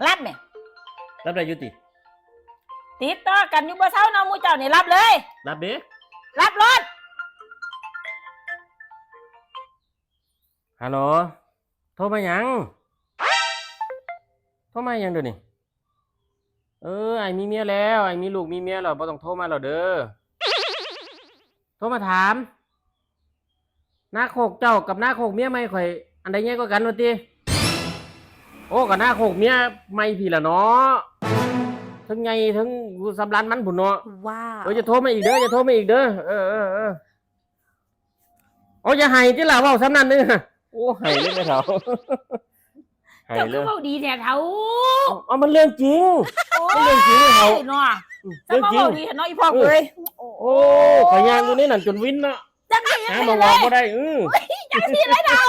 รับเนี่ยรับได้ยุติติดต่อกันอยู่บ่เช้าน้องมูเจ้านี่รับเลยรับเด้รับรถฮัลโหลโทรมายังโทรมายังเดี๋ยวนี้ไอ้มีเมียแล้วไอ้มีลูกมีเมียแล้วบ่ต้องโทรมาแล้วเด้อโทรมาถามหน้าโคกเจ้ากับหน้าโคกเมียไม่ค่อยอันใดแย่กว่ากันวะติโอ้กับหน้าโคกเมียไม่พี่ละเนาะทั้งไงทั้งสำรันมันผุนเนาะว้าวจะโทรมาอีกเด้อจะโทรมาอีกเด้อโอ้อย่าให้ที่ล่ะเว้าซ้ำนั่นนึงโอ้ให้เลยแม่เฒ่าให้เจ้าเลยคือเว้าดีแท้เฒ่าเอามันเรื่องจริงมันเรื่องจริงเฒ่าเนาะเรื่องจริงเว้าดีเนาะอีพ่อเอ้ยโอ้ขอยางอยู่ในนั่นจนวินเนาะจังซี่หามาว่าบ่ได้จังซี่เลยเนาะ